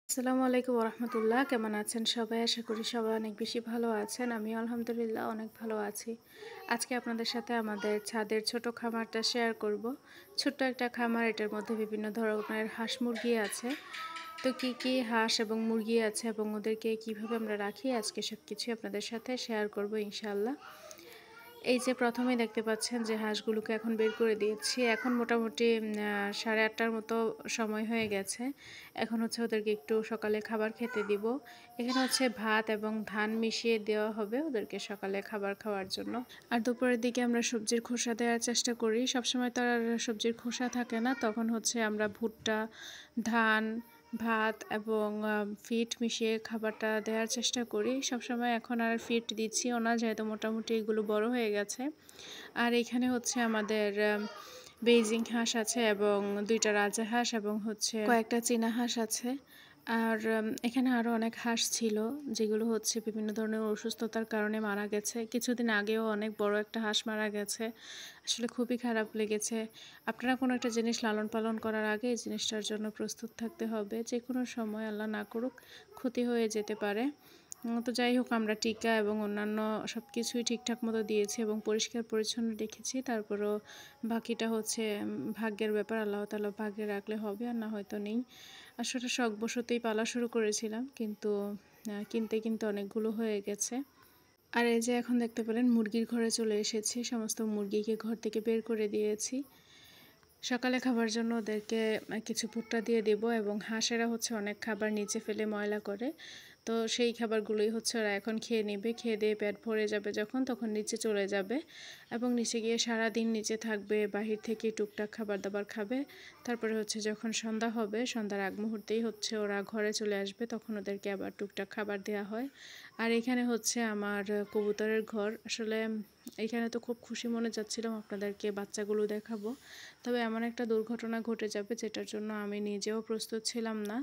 আসসালামু আলাইকুম রহমতুল্লাহ। কেমন আছেন সবাই? আশা করি সবাই অনেক বেশি ভালো আছেন। আমি আলহামদুলিল্লাহ অনেক ভালো আছি। আজকে আপনাদের সাথে আমাদের ছাদের ছোট খামারটা শেয়ার করব। ছোট্ট একটা খামার, এটার মধ্যে বিভিন্ন ধরনের হাঁস মুরগি আছে। তো কি কি হাঁস এবং মুরগি আছে এবং ওদেরকে কিভাবে আমরা রাখি, আজকে সব কিছুই আপনাদের সাথে শেয়ার করব ইনশাআল্লাহ। এই যে প্রথমেই দেখতে পাচ্ছেন যে হাঁসগুলোকে এখন বের করে দিয়েছি। এখন মোটামুটি 8:30টার মতো সময় হয়ে গেছে। এখন হচ্ছে ওদেরকে একটু সকালে খাবার খেতে দিব। এখানে হচ্ছে ভাত এবং ধান মিশিয়ে দেওয়া হবে ওদেরকে সকালে খাবার খাওয়ার জন্য। আর দুপুরের দিকে আমরা সবজির খোসা দেওয়ার চেষ্টা করি। সবসময় তো আর সবজির খোসা থাকে না, তখন হচ্ছে আমরা ভুট্টা, ধান, ভাত এবং ফিট মিশিয়ে খাবারটা দেওয়ার চেষ্টা করি। সবসময় এখন আর ফিট দিচ্ছিও না, যেহেতু মোটামুটি এগুলো বড় হয়ে গেছে। আর এখানে হচ্ছে আমাদের বেইজিং হাঁস আছে এবং 2টা রাজহাঁস এবং হচ্ছে কয়েকটা চীনা হাঁস আছে। আর এখানে আরও অনেক হাঁস ছিল, যেগুলো হচ্ছে বিভিন্ন ধরনের অসুস্থতার কারণে মারা গেছে। কিছুদিন আগেও অনেক বড় একটা হাঁস মারা গেছে। আসলে খুবই খারাপ লেগেছে। আপনারা কোনো একটা জিনিস লালন পালন করার আগে এই জিনিসটার জন্য প্রস্তুত থাকতে হবে। যে কোনো সময় আল্লাহ না করুক ক্ষতি হয়ে যেতে পারে। তো যাই হোক, আমরা টিকা এবং অন্যান্য সব কিছুই ঠিকঠাক মতো দিয়েছি এবং পরিষ্কার পরিচ্ছন্ন রেখেছি। তারপরও বাকিটা হচ্ছে ভাগ্যের ব্যাপার। আল্লাহ তাআলা ভাগ্যে রাখলে হবে, আর না হয়তো নেই। আসলে শখবশতই পালা শুরু করেছিলাম, কিন্তু কিনতে কিনতে অনেকগুলো হয়ে গেছে। আর এই যে এখন দেখতে পেলেন মুরগির ঘরে চলে এসেছি। সমস্ত মুরগিকে ঘর থেকে বের করে দিয়েছি। সকালে খাবার জন্য ওদেরকে কিছু ভুট্টা দিয়ে দেব এবং হাঁসেরা হচ্ছে অনেক খাবার নিচে ফেলে ময়লা করে। তো সেই খাবারগুলোই হচ্ছে ওরা এখন খেয়ে নেবে। খেয়ে দিয়ে পেট ভরে যাবে যখন, তখন নিচে চলে যাবে এবং নিচে গিয়ে সারাদিন নিচে থাকবে। বাহির থেকে টুকটাক খাবার দাবার খাবে। তারপরে হচ্ছে যখন সন্ধ্যা হবে, সন্ধ্যার আগ মুহূর্তেই হচ্ছে ওরা ঘরে চলে আসবে, তখন ওদেরকে আবার টুকটাক খাবার দেওয়া হয়। আর এখানে হচ্ছে আমার কবুতরের ঘর। আসলে এখানে তো খুব খুশি মনে যাচ্ছিলাম আপনাদেরকে বাচ্চাগুলো দেখাবো, তবে এমন একটা দুর্ঘটনা ঘটে যাবে যেটার জন্য আমি নিজেও প্রস্তুত ছিলাম না।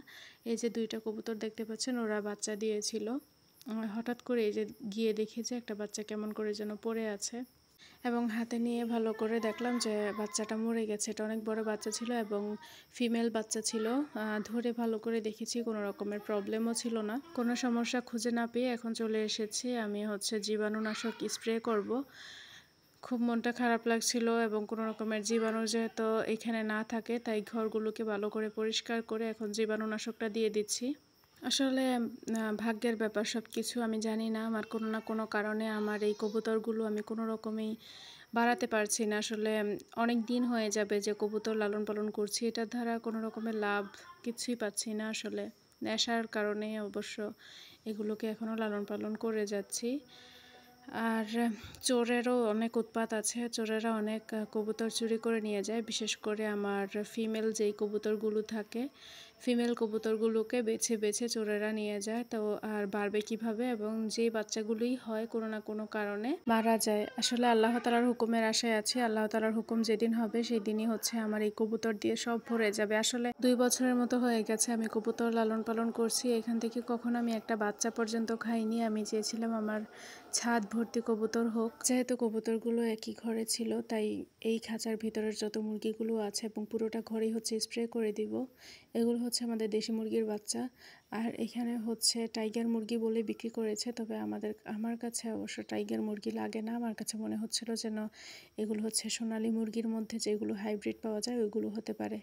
এই যে 2টা কবুতর দেখতে পাচ্ছেন, ওরা বাচ্চা দিয়েছিল। হঠাৎ করে এই যে গিয়ে দেখি যে একটা বাচ্চা কেমন করে যেন পড়ে আছে এবং হাতে নিয়ে ভালো করে দেখলাম যে বাচ্চাটা মরে গেছে। এটা অনেক বড় বাচ্চা ছিল এবং ফিমেল বাচ্চা ছিল। ধরে ভালো করে দেখেছি, কোনো রকমের প্রবলেমও ছিল না। কোনো সমস্যা খুঁজে না পেয়ে এখন চলে এসেছি। আমি হচ্ছে জীবাণুনাশক স্প্রে করব। খুব মনটা খারাপ লাগছিল এবং কোনো রকমের জীবাণু যেহেতু এখানে না থাকে, তাই ঘরগুলোকে ভালো করে পরিষ্কার করে এখন জীবাণুনাশকটা দিয়ে দিচ্ছি। আসলে ভাগ্যের ব্যাপার সব কিছু। আমি জানি না, আমার কোনো না কোনো কারণে আমার এই কবুতরগুলো আমি কোনো রকমেই বাড়াতে পারছি না। আসলে অনেক দিন হয়ে যাবে যে কবুতর লালন পালন করছি, এটার দ্বারা কোনো রকমের লাভ কিছুই পাচ্ছি না। আসলে নেশার কারণে অবশ্য এগুলোকে এখনও লালন পালন করে যাচ্ছি। আর চোরেরও অনেক উৎপাত আছে। চোরেরা অনেক কবুতর চুরি করে নিয়ে যায়। বিশেষ করে আমার ফিমেল যেই কবুতরগুলো থাকে, ফিমেল কবুতরগুলোকে বেছে বেছে চোরেরা নিয়ে যায়। তো আর বাড়বে কিভাবে, এবং যেই বাচ্চাগুলোই হয় কোনো না কোনো কারণে মারা যায়। আসলে আল্লাহ তাআলার হুকুমের আশায় আছি। আল্লাহ তাআলার হুকুম যেদিন হবে সেই দিনই হচ্ছে আমার এই কবুতর দিয়ে সব ভরে যাবে। আসলে 2 বছরের মতো হয়ে গেছে আমি কবুতর লালন পালন করছি। এখান থেকে কখনো আমি একটা বাচ্চা পর্যন্ত খাইনি। আমি চেয়েছিলাম আমার ছাদ ভর্তি কবুতর হোক। যেহেতু কবুতরগুলো একই ঘরে ছিল, তাই এই খাঁচার ভিতরের যত মুরগিগুলো আছে এবং পুরোটা ঘরেই হচ্ছে স্প্রে করে দিব। এগুলো হচ্ছে আমাদের দেশি মুরগির বাচ্চা। আর এখানে হচ্ছে টাইগার মুরগি বলে বিক্রি করেছে, তবে আমার কাছে অবশ্য টাইগার মুরগি লাগে না। আমার কাছে মনে হচ্ছিল যেন এগুলো হচ্ছে সোনালী মুরগির মধ্যে যেগুলো হাইব্রিড পাওয়া যায় ওইগুলো হতে পারে।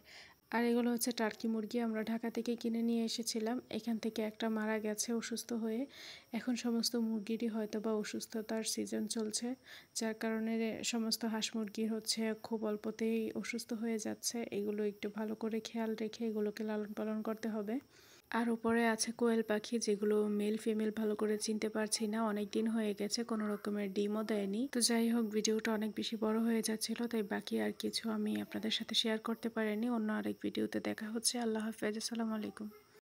আর এগুলো হচ্ছে টার্কি মুরগি, আমরা ঢাকা থেকে কিনে নিয়ে এসেছিলাম। এখান থেকে একটা মারা গেছে অসুস্থ হয়ে। এখন সমস্ত মুরগিরই হয়তো বা অসুস্থতার সিজন চলছে, যার কারণে সমস্ত হাঁস মুরগি হচ্ছে খুব অল্পতেই অসুস্থ হয়ে যাচ্ছে। এগুলো একটু ভালো করে খেয়াল রেখে এগুলোকে লালন পালন করতে হবে। আর উপরে আছে কোয়েল পাখি, যেগুলো মেল ফিমেল ভালো করে চিনতে পারছি না। অনেক দিন হয়ে গেছে, কোনো রকমের ডিমও দেয়নি। তো যাই হোক, ভিডিওটা অনেক বেশি বড় হয়ে যাচ্ছিল, তাই বাকি আর কিছু আমি আপনাদের সাথে শেয়ার করতে পারিনি। অন্য আরেক ভিডিওতে দেখা হচ্ছে। আল্লাহ হাফেজ, আসসালামু আলাইকুম।